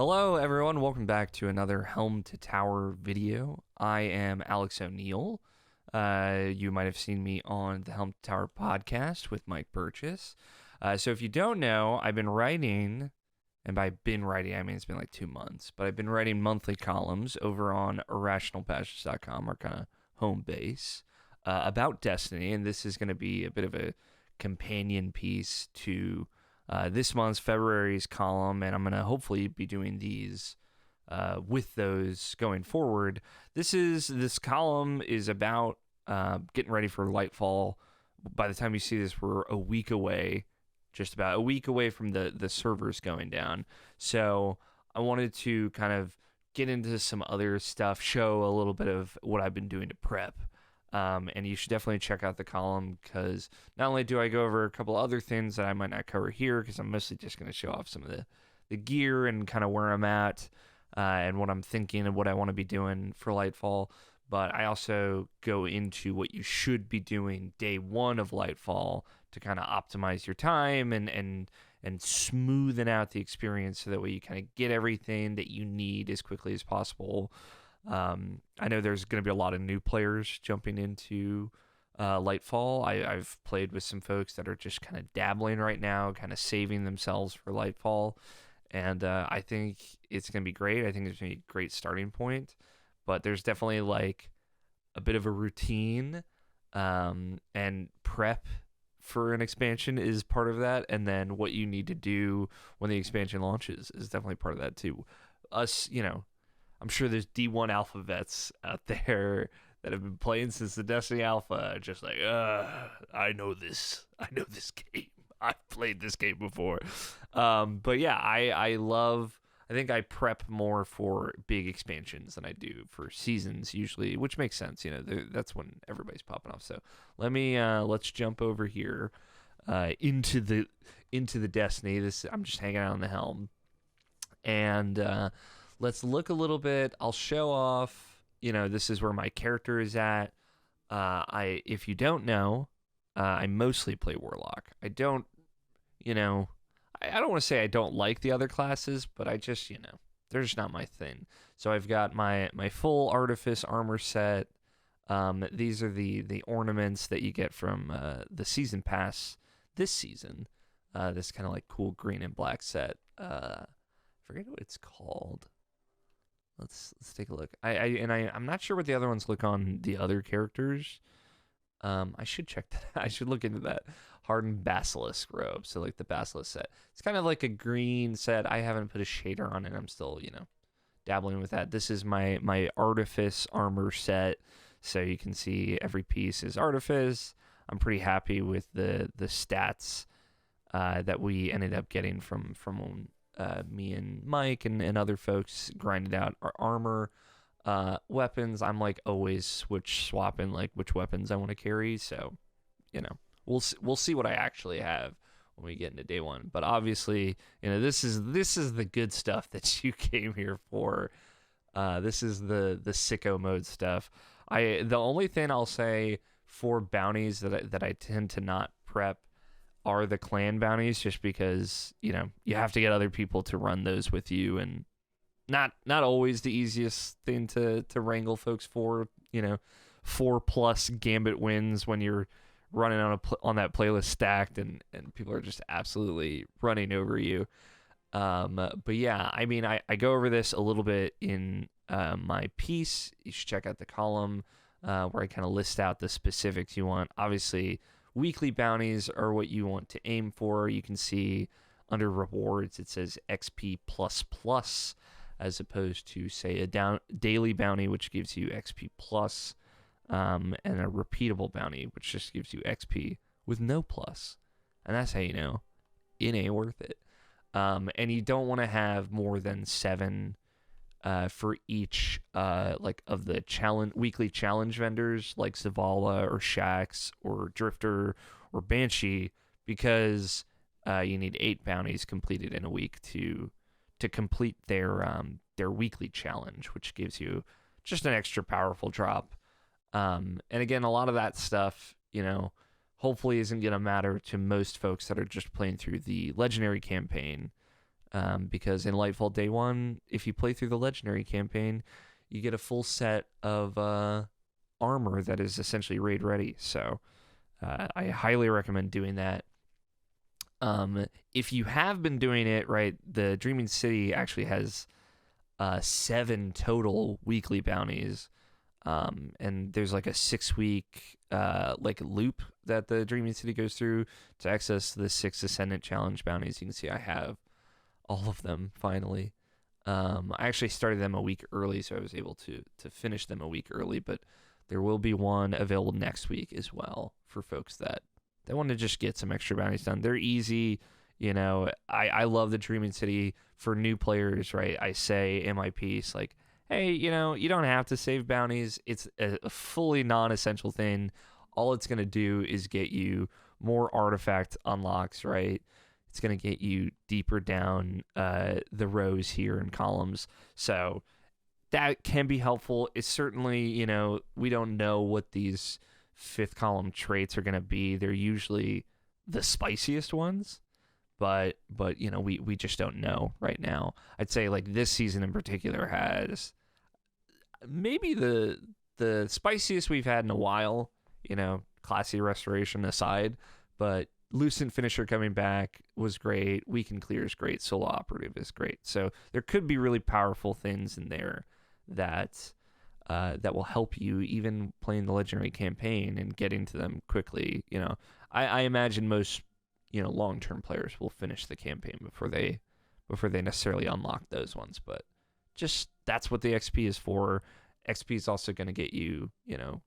Hello, everyone. Welcome back to another Helm to Tower video. I am Alex O'Neill. You might have seen me on the Helm to Tower podcast with Mike Burgess. So if you don't know, I've been writing, and by been writing, I mean it's been like 2 months, but I've been writing monthly columns over on irrationalpassions.com, our kind of home base, about Destiny, and this is going to be a bit of a companion piece to this month's February's column, and I'm going to hopefully be doing these with those going forward. This column is about getting ready for Lightfall. By the time you see this, we're a week away, just about a week away from the servers going down. So I wanted to kind of get into some other stuff, show a little bit of what I've been doing to prep. And you should definitely check out the column because not only do I go over a couple other things that I might not cover here because I'm mostly just going to show off some of the gear and kind of where I'm at and what I'm thinking and what I want to be doing for Lightfall, but I also go into what you should be doing day one of Lightfall to kind of optimize your time and smoothen out the experience so that way you kind of get everything that you need as quickly as possible. I know there's going to be a lot of new players jumping into Lightfall. I've played with some folks that are just kind of dabbling right now, kind of saving themselves for Lightfall, and I think it's going to be great. I think it's going to be a great starting point, but there's definitely like a bit of a routine and prep for an expansion is part of that, and then what you need to do when the expansion launches is definitely part of that too. I'm sure there's D1 alpha vets out there that have been playing since the Destiny alpha, just like, I know this game. I've played this game before. But yeah, I think I prep more for big expansions than I do for seasons usually, which makes sense. That's when everybody's popping off. So let's jump over here into the Destiny. I'm just hanging out on the helm. And let's look a little bit. I'll show off, this is where my character is at. If you don't know, I mostly play Warlock. I don't want to say I don't like the other classes, but I just, they're just not my thing. So I've got my full Artifice armor set. These are the ornaments that you get from the season pass this season. This kind of like cool green and black set. I forget what it's called. Let's take a look. I'm not sure what the other ones look on the other characters. I should check that. I should look into that. Hardened Basilisk robe. So like the Basilisk set. It's kind of like a green set. I haven't put a shader on it. I'm still, dabbling with that. This is my Artifice armor set. So you can see every piece is Artifice. I'm pretty happy with the stats that we ended up getting from me and Mike and other folks grinded out our armor. Weapons, I'm like always swapping like which weapons I want to carry. So, we'll see what I actually have when we get into day one. But obviously, this is the good stuff that you came here for. This is the sicko mode stuff. The only thing I'll say for bounties that I tend to not prep are the clan bounties, just because you have to get other people to run those with you, and not always the easiest thing to wrangle folks for. 4+ gambit wins when you're running on that playlist stacked, and people are just absolutely running over you. But yeah, I mean, I go over this a little bit in my piece. You should check out the column where I kind of list out the specifics you want. Obviously, weekly bounties are what you want to aim for. You can see under rewards, it says XP++, as opposed to, say, a daily bounty, which gives you XP+, and a repeatable bounty, which just gives you XP with no plus. And that's how you know it ain't worth it. And you don't want to have more than 7 for each of the weekly challenge vendors like Zavala or Shax or Drifter or Banshee, because you need 8 bounties completed in a week to complete their weekly challenge, which gives you just an extra powerful drop. And again, a lot of that stuff, hopefully isn't going to matter to most folks that are just playing through the legendary campaign. because in Lightfall Day 1, if you play through the Legendary campaign, you get a full set of armor that is essentially raid ready. So I highly recommend doing that. If you have been doing it, right, the Dreaming City actually has 7 total weekly bounties. And there's like a 6-week like loop that the Dreaming City goes through to access the 6 Ascendant Challenge bounties. You can see I have all of them finally. I actually started them a week early, so I was able to finish them a week early, but there will be one available next week as well for folks that want to just get some extra bounties done. They're easy. You know, I love the Dreaming City for new players, right? I say in my piece, like, hey, you know, you don't have to save bounties. It's a fully non-essential thing. All it's going to do is get you more artifact unlocks, right? It's going to get you deeper down the rows here and columns. So that can be helpful. It's certainly, you know, we don't know what these 5th column traits are going to be. They're usually the spiciest ones, but you know, we just don't know right now. I'd say like this season in particular has maybe the spiciest we've had in a while, you know, Classy Restoration aside, but Lucent Finisher coming back was great. Weaken Clear is great. Solo Operative is great. So there could be really powerful things in there that that will help you even playing the Legendary campaign and getting to them quickly. You know, I imagine most, you know, long-term players will finish the campaign before they necessarily unlock those ones. But just that's what the XP is for. XP is also going to get you, you know,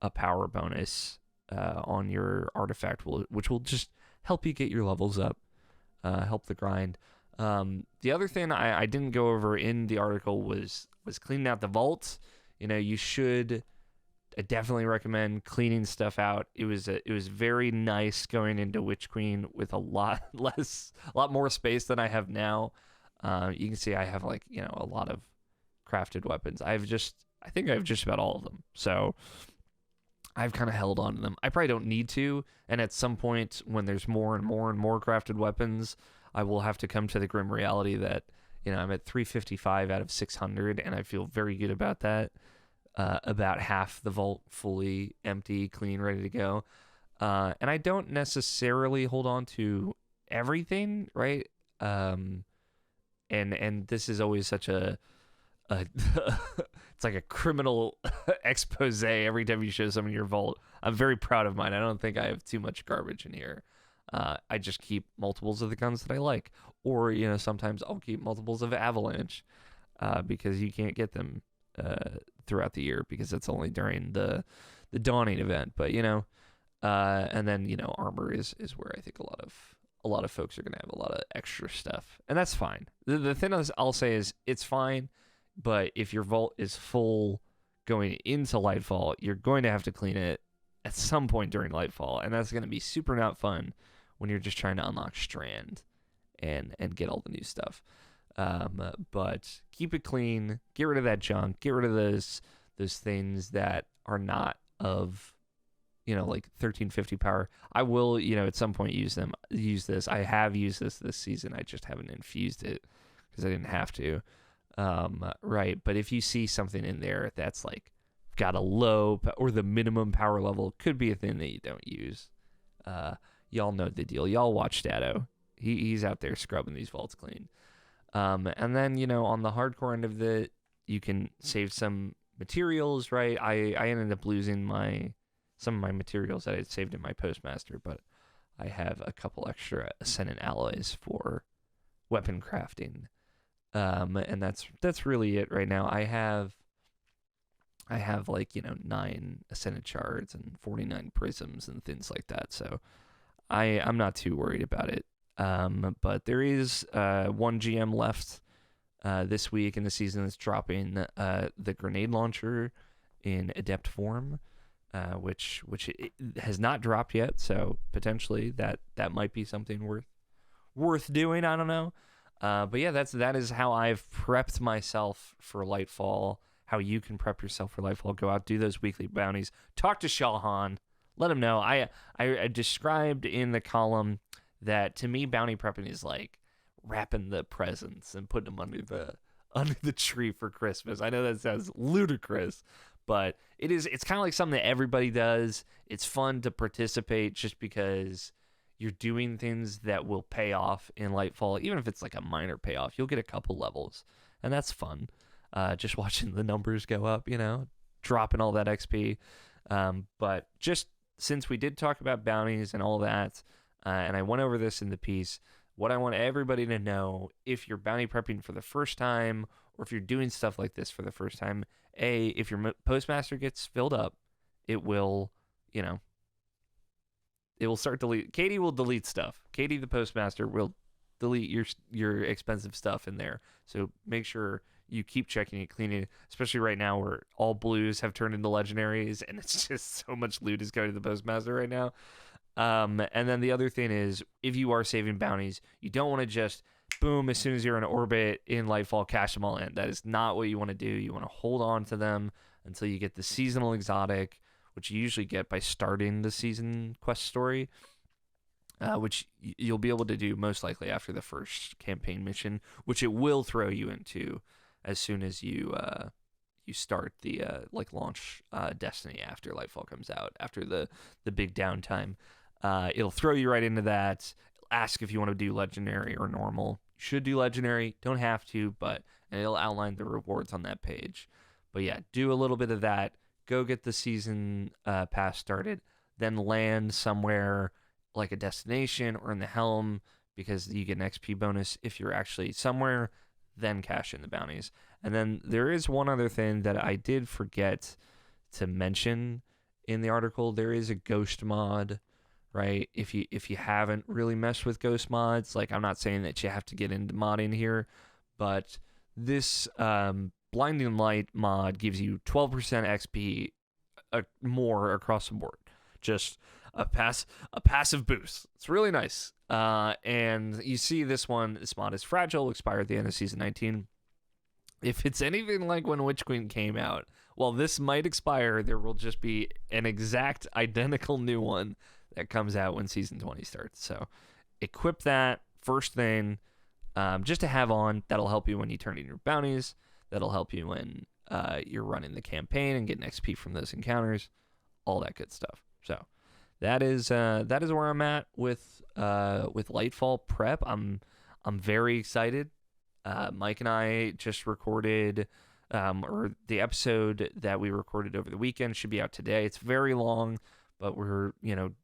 a power bonus on your artifact, which will just help you get your levels up, help the grind. The other thing I didn't go over in the article was cleaning out the vault. You know, you should. I definitely recommend cleaning stuff out. It was very nice going into Witch Queen with a lot more space than I have now. You can see I have, like, you know, a lot of crafted weapons. I think I have just about all of them. So I've kind of held on to them. I probably don't need to, and at some point when there's more and more and more crafted weapons, I will have to come to the grim reality that, you know, I'm at 355 out of 600, and I feel very good about that. About half the vault fully empty, clean, ready to go. And I don't necessarily hold on to everything, right? And this is always such a it's like a criminal expose every time you show some in your vault. I'm very proud of mine. I don't think I have too much garbage in here. I just keep multiples of the guns that I like, or, you know, sometimes I'll keep multiples of Avalanche because you can't get them throughout the year because it's only during the Dawning event. But, you know, and then, you know, armor is where I think a lot of folks are gonna have a lot of extra stuff, and that's fine. The thing I'll say is it's fine. But if your vault is full going into Lightfall, you're going to have to clean it at some point during Lightfall, and that's going to be super not fun when you're just trying to unlock Strand and get all the new stuff. But keep it clean, get rid of that junk, get rid of those things that are not of, you know, like 1350 power. I will, you know, at some point use this. I have used this season. I just haven't infused it because I didn't have to. Right, but if you see something in there that's like got a low or the minimum power level, could be a thing that you don't use. Y'all know the deal. Y'all watch Dado. He's out there scrubbing these vaults clean. And then, you know, on the hardcore end of it, you can save some materials, right? I ended up losing some of my materials that I had saved in my Postmaster, but I have a couple extra Ascendant alloys for weapon crafting. And that's really it right now. I have like, you know, 9 Ascendant shards and 49 prisms and things like that. So I'm not too worried about it. But there is 1 GM left this week in the season that's dropping the grenade launcher in adept form, which it has not dropped yet. So potentially that might be something worth doing. I don't know. But yeah, that is how I've prepped myself for Lightfall. How you can prep yourself for Lightfall. Go out, do those weekly bounties. Talk to Shawhan. Let him know. I described in the column that to me bounty prepping is like wrapping the presents and putting them under the tree for Christmas. I know that sounds ludicrous, but it's kind of like something that everybody does. It's fun to participate just because you're doing things that will pay off in Lightfall. Even if it's like a minor payoff, you'll get a couple levels, and that's fun. Just watching the numbers go up, dropping all that XP. But just since we did talk about bounties and all that, and I went over this in the piece, what I want everybody to know, if you're bounty prepping for the first time, or if you're doing stuff like this for the first time, if your postmaster gets filled up, it will, it will start delete. Katie will delete stuff. Katie, the postmaster, will delete your expensive stuff in there. So make sure you keep checking it, cleaning it, especially right now where all blues have turned into legendaries, and it's just so much loot is going to the postmaster right now. And then the other thing is, if you are saving bounties, you don't want to just boom, as soon as you're in orbit in Lightfall, cash them all in. That is not what you want to do. You want to hold on to them until you get the seasonal exotic, which you usually get by starting the season quest story, which you'll be able to do most likely after the first campaign mission, which it will throw you into as soon as you start the launch Destiny after Lightfall comes out, after the big downtime. It'll throw you right into that. Ask if you want to do legendary or normal. You should do legendary. Don't have to, and it'll outline the rewards on that page. But yeah, do a little bit of that. Go get the season pass started. Then land somewhere like a destination or in the helm, because you get an XP bonus if you're actually somewhere. Then cash in the bounties. And then there is one other thing that I did forget to mention in the article. There is a ghost mod, right? If you haven't really messed with ghost mods, like, I'm not saying that you have to get into modding here, but this blinding light mod gives you 12% XP more across the board. Just a passive boost. It's really nice. And you see this mod is fragile, expired at the end of season 19. If it's anything like when Witch Queen came out, well, this might expire. There will just be an exact identical new one that comes out when season 20 starts. So equip that first thing, just to have on. That'll help you when you turn in your bounties. That'll help you when you're running the campaign and getting XP from those encounters. All that good stuff. So that is where I'm at with Lightfall prep. I'm very excited. Mike and I just recorded, or the episode that we recorded over the weekend should be out today. It's very long, but we're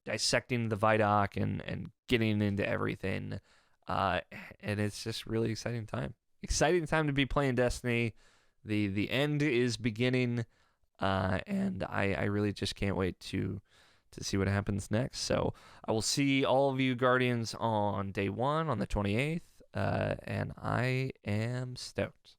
dissecting the Vidoc and getting into everything, and it's just really exciting time. Exciting time to be playing Destiny. The end is beginning, and I really just can't wait to see what happens next. So I will see all of you Guardians on day 1 on the 28th, and I am stoked.